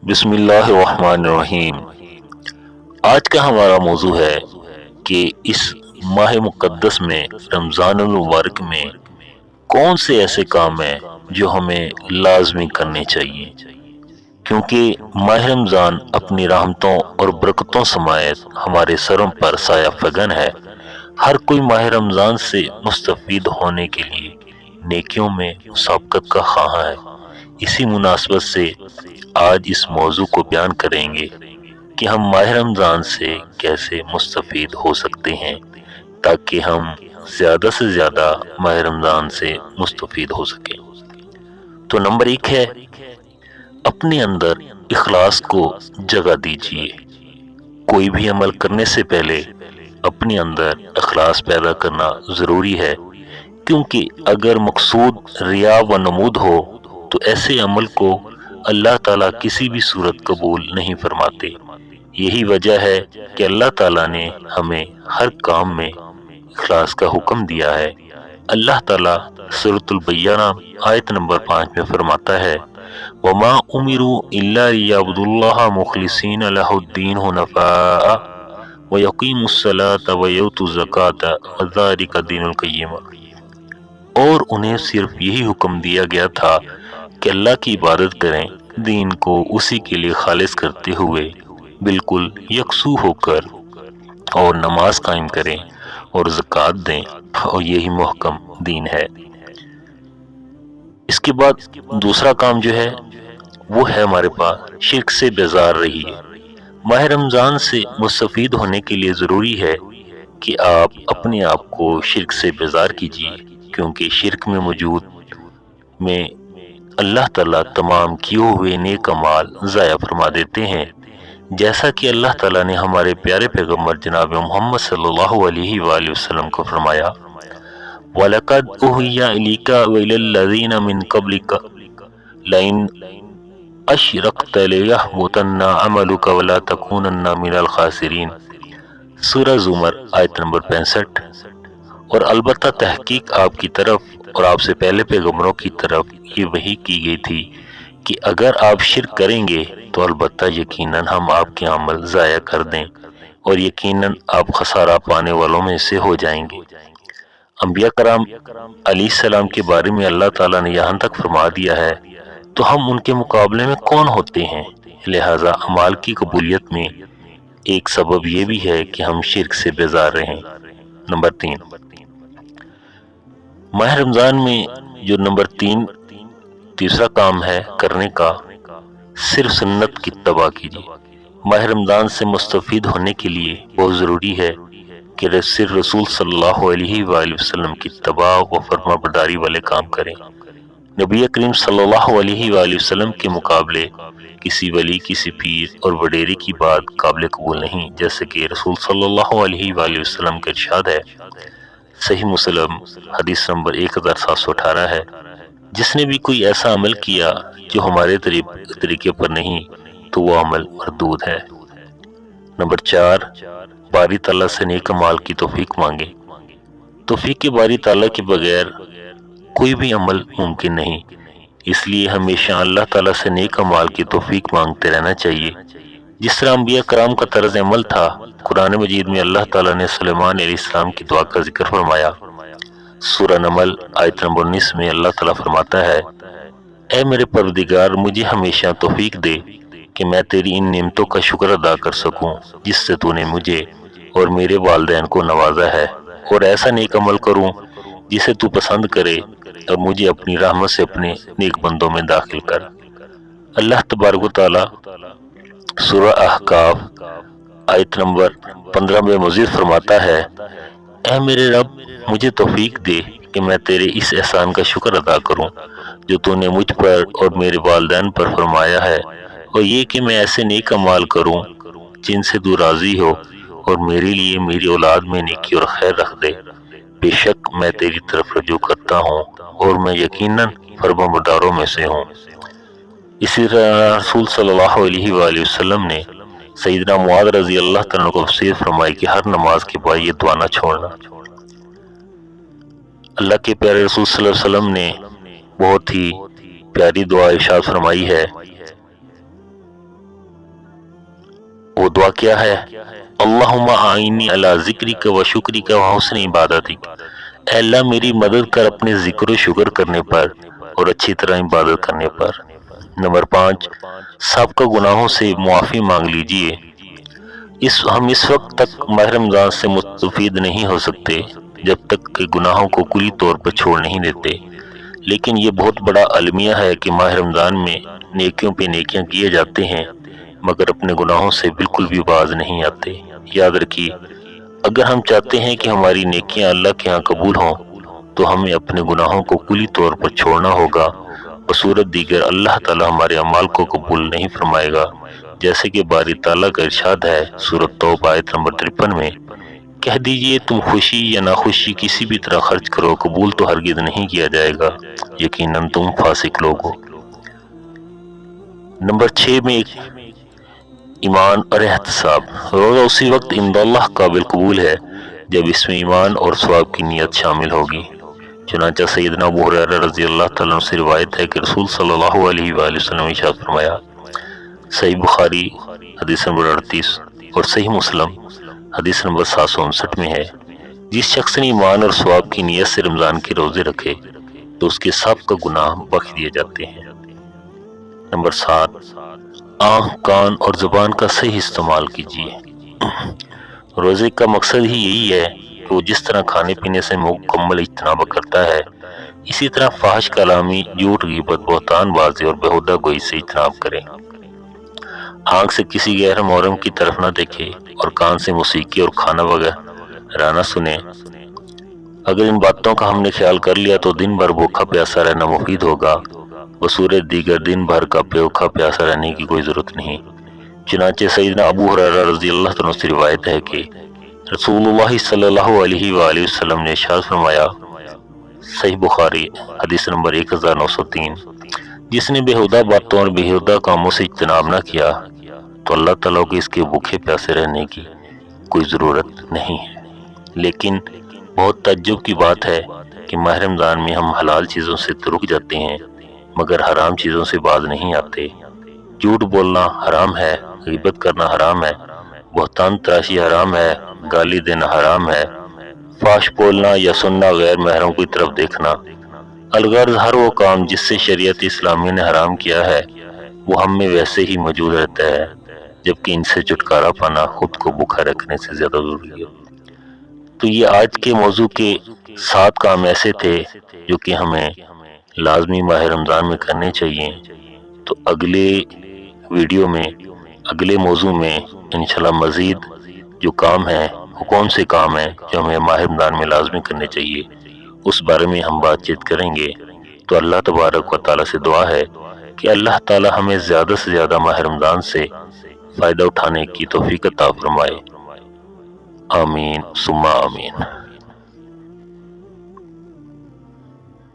بسم اللہ الرحمن الرحیم۔ آج کا ہمارا موضوع ہے کہ اس ماہ مقدس میں رمضان المبارک میں کون سے ایسے کام ہیں جو ہمیں لازمی کرنے چاہیے، کیونکہ ماہ رمضان اپنی رحمتوں اور برکتوں سمیت ہمارے سروں پر سایہ فگن ہے۔ ہر کوئی ماہ رمضان سے مستفید ہونے کے لیے نیکیوں میں مسابقت کا خواہاں ہے۔ اسی مناسبت سے آج اس موضوع کو بیان کریں گے کہ ہم ماہ رمضان سے کیسے مستفید ہو سکتے ہیں تاکہ ہم زیادہ سے زیادہ ماہ رمضان سے مستفید ہو سکیں۔ تو نمبر 1 ہے، اپنے اندر اخلاص کو جگہ دیجیے۔ کوئی بھی عمل کرنے سے پہلے اپنے اندر اخلاص پیدا کرنا ضروری ہے، کیونکہ اگر مقصود ریا و نمود ہو تو ایسے عمل کو اللہ تعالیٰ کسی بھی صورت قبول نہیں فرماتے۔ یہی وجہ ہے کہ اللہ تعالیٰ نے ہمیں ہر کام میں اخلاص کا حکم دیا ہے۔ اللہ تعالیٰ سورۃ البینہ آیت نمبر 5 میں فرماتا ہے، وَمَا أُمِرُوا إِلَّا لِيَعْبُدُوا اللَّهَ مُخْلِصِينَ لَهُ الدِّينَ حُنَفَاءَ وَيُقِيمُوا الصَّلَاةَ وَيُؤْتُوا الزَّكَاةَ وَذَلِكَ دِينُ الْقَيِّمَةِ، اور انہیں صرف یہی حکم دیا گیا تھا کہ اللہ کی عبادت کریں، دین کو اسی کے لیے خالص کرتے ہوئے بالکل یکسو ہو کر، اور نماز قائم کریں اور زکوٰۃ دیں، اور یہی محکم دین ہے۔ اس کے بعد دوسرا کام جو ہے وہ ہے ہمارے پاس شرک سے بیزار رہیے۔ ماہ رمضان سے مستفید ہونے کے لیے ضروری ہے کہ آپ اپنے آپ کو شرک سے بیزار کیجیے، کیونکہ شرک میں اللہ تعالیٰ تمام کیے ہوئے نیک اعمال ضائع فرما دیتے ہیں، جیسا کہ اللہ تعالیٰ نے ہمارے پیارے پیغمبر جناب محمد صلی اللہ علیہ وآلہ وسلم کو فرمایا، وَلَقَدْ أُوحِيَ إِلَيْكَ وَإِلَى الَّذِينَ مِن قَبْلِكَ لَئِنْ أَشْرَكْتَ لَيَحْبَطَنَّ عَمَلُكَ وَلَا تَكُونَنَّ مِنَ الْخَاسِرِينَ، سورہ زمر آیت نمبر 65۔ اور البتہ تحقیق آپ کی طرف اور آپ سے پہلے پیغمبروں کی طرف یہ وحی کی گئی تھی کہ اگر آپ شرک کریں گے تو البتہ یقیناً ہم آپ کے عمل ضائع کر دیں، اور یقیناً آپ خسارہ پانے والوں میں سے ہو جائیں گے۔ انبیاء کرام علیہ السلام کے بارے میں اللہ تعالیٰ نے یہاں تک فرما دیا ہے، تو ہم ان کے مقابلے میں کون ہوتے ہیں؟ لہٰذا اعمال کی قبولیت میں ایک سبب یہ بھی ہے کہ ہم شرک سے بیزار رہیں۔ نمبر 3، ماہ رمضان میں جو تیسرا کام ہے کرنے کا، صرف سنت کی اتباع کیجیے۔ ماہ رمضان سے مستفید ہونے کے لیے بہت ضروری ہے کہ صرف رسول صلی اللہ علیہ وآلہ وسلم کی اتباع و فرما برداری والے کام کریں۔ نبی کریم صلی اللہ علیہ وآلہ وسلم کے مقابلے کسی ولی، کسی پیر اور وڈیرے کی بات قابل قبول نہیں، جیسے کہ رسول صلی اللہ علیہ وآلہ وسلم کا ارشاد ہے، صحیح مسلم حدیث نمبر 1718 ہے، جس نے بھی کوئی ایسا عمل کیا جو ہمارے طریقے پر نہیں تو وہ عمل مردود ہے۔ نمبر 4، باری تعالیٰ سے نیک اعمال کی توفیق مانگے۔ توفیق باری تعالیٰ کے بغیر کوئی بھی عمل ممکن نہیں، اس لیے ہمیشہ اللہ تعالیٰ سے نیک اعمال کی توفیق مانگتے رہنا چاہیے۔ جس طرح انبیاء کرام کا طرز عمل تھا، قرآن مجید میں اللہ تعالیٰ نے سلیمان علیہ السلام کی دعا کا ذکر فرمایا۔ سورہ نمل آیت نمبر 19 میں اللہ تعالیٰ فرماتا ہے، اے میرے پروردگار، مجھے ہمیشہ توفیق دے کہ میں تیری ان نعمتوں کا شکر ادا کر سکوں جس سے تو نے مجھے اور میرے والدین کو نوازا ہے، اور ایسا نیک عمل کروں جسے تو پسند کرے، اور مجھے اپنی رحمت سے اپنے نیک بندوں میں داخل کر۔ اللہ تبارک و تعالیٰ سورہ احقاف آیت نمبر 15 میں مزید فرماتا ہے، اے میرے رب، مجھے توفیق دے کہ میں تیرے اس احسان کا شکر ادا کروں جو تو نے مجھ پر اور میرے والدین پر فرمایا ہے، اور یہ کہ میں ایسے نیک اعمال کروں جن سے تو راضی ہو، اور میرے لیے میری اولاد میں نیکی اور خیر رکھ دے۔ بے شک میں تیری طرف رجوع کرتا ہوں اور میں یقیناً فرمانبرداروں میں سے ہوں۔ اسی طرح رسول صلی اللہ علیہ وآلہ وسلم نے سیدنا معاذ رضی اللہ تعالیٰ کو وصیت فرمائی کہ ہر نماز کے بعد یہ دعا نہ چھوڑنا۔ اللہ کے پیارے رسول صلی اللہ علیہ وسلم نے بہت ہی پیاری دعا ارشاد فرمائی ہے، وہ دعا کیا ہے؟ اللہم اعنی علی ذکرک و شکرک و حسن عبادتک، اے اللہ میری مدد کر اپنے ذکر و شکر کرنے پر اور اچھی طرح عبادت کرنے پر۔ نمبر 5، سابقہ گناہوں سے معافی مانگ لیجئے۔ ہم اس وقت تک ماہ رمضان سے مستفید نہیں ہو سکتے جب تک کہ گناہوں کو کلی طور پر چھوڑ نہیں دیتے، لیکن یہ بہت بڑا المیہ ہے کہ ماہ رمضان میں نیکیوں پہ نیکیاں کیے جاتے ہیں مگر اپنے گناہوں سے بالکل بھی باز نہیں آتے۔ یاد رکھیے، اگر ہم چاہتے ہیں کہ ہماری نیکیاں اللہ کے ہاں قبول ہوں تو ہمیں اپنے گناہوں کو کلی طور پر چھوڑنا ہوگا، بصورت دیگر اللہ تعالی ہمارے اعمال کو قبول نہیں فرمائے گا، جیسے کہ باری تعالیٰ کا ارشاد ہے سورۃ توبہ آیت نمبر 53 میں، کہہ دیجئے تم خوشی یا ناخوشی کسی بھی طرح خرچ کرو، قبول تو ہرگز نہیں کیا جائے گا، یقیناً تم فاسق لوگ ہو۔ نمبر 6 میں ایمان اور احتساب۔ روزہ اسی وقت عند اللہ قابل قبول ہے جب اس میں ایمان اور ثواب کی نیت شامل ہوگی۔ چنانچہ سیدنا ابو ہریرہ رضی اللہ تعالیٰ عنہ سے روایت ہے کہ رسول صلی اللہ علیہ وآلہ وسلم نے ارشاد فرمایا، صحیح بخاری حدیث نمبر 38 اور صحیح مسلم حدیث نمبر 759 میں ہے، جس شخص نے ایمان اور ثواب کی نیت سے رمضان کے روزے رکھے تو اس کے سب کا گناہ بخش دیے جاتے ہیں۔ نمبر 7، آنکھ، کان اور زبان کا صحیح استعمال کیجیے۔ روزے کا مقصد ہی یہی ہے کہ وہ جس طرح کھانے پینے سے مکمل اجتناب کرتا ہے، اسی طرح فحش کلامی، جھوٹ، غیبت، بہتان بازی اور بیہودہ گوئی سے اجتناب کرے۔ آنکھ سے کسی غیر محرم کی طرف نہ دیکھے اور کان سے موسیقی اور کھانا وغیرہ نہ سنے۔ اگر ان باتوں کا ہم نے خیال کر لیا تو دن بھر بھوکا پیاسا رہنا مفید ہوگا، بصورت دیگر دن بھر کا بھوکا پیاسا رہنے کی کوئی ضرورت نہیں۔ چنانچہ سیدنا ابو ہریرہ رضی اللہ عنہ سے روایت ہے کہ رسول اللہ صلی اللہ علیہ وآلہ وسلم نے ارشاد فرمایا، صحیح بخاری حدیث نمبر 1903، جس نے بیہودہ باتوں اور بیہودہ کاموں سے اجتناب نہ کیا تو اللہ تعالیٰ کو اس کے بھوکے پیاسے رہنے کی کوئی ضرورت نہیں ہے۔ لیکن بہت تعجب کی بات ہے کہ ماہ رمضان میں ہم حلال چیزوں سے تو رک جاتے ہیں مگر حرام چیزوں سے باز نہیں آتے۔ جھوٹ بولنا حرام ہے، غیبت کرنا حرام ہے، بہتان تراشی حرام ہے، گالی دینا حرام ہے، فحش بولنا یا سننا، غیر محرم کی طرف دیکھنا، الغرض ہر وہ کام جس سے شریعت اسلامی نے حرام کیا ہے وہ ہم میں ویسے ہی موجود رہتا ہے، جبکہ ان سے چھٹکارا پانا خود کو بھوکا رکھنے سے زیادہ ضروری ہے۔ تو یہ آج کے موضوع کے 7 کام ایسے تھے جو کہ ہمیں لازمی ماہ رمضان میں کرنے چاہیے۔ تو اگلے ویڈیو میں، اگلے موضوع میں انشاءاللہ مزید جو کام ہیں، وہ کون سے کام ہیں جو ہمیں ماہ رمضان میں لازمی کرنے چاہیے، اس بارے میں ہم بات چیت کریں گے۔ تو اللہ تبارک و تعالیٰ سے دعا ہے کہ اللہ تعالیٰ ہمیں زیادہ سے زیادہ ماہ رمضان سے فائدہ اٹھانے کی توفیق عطا فرمائے۔ آمین ثم آمین۔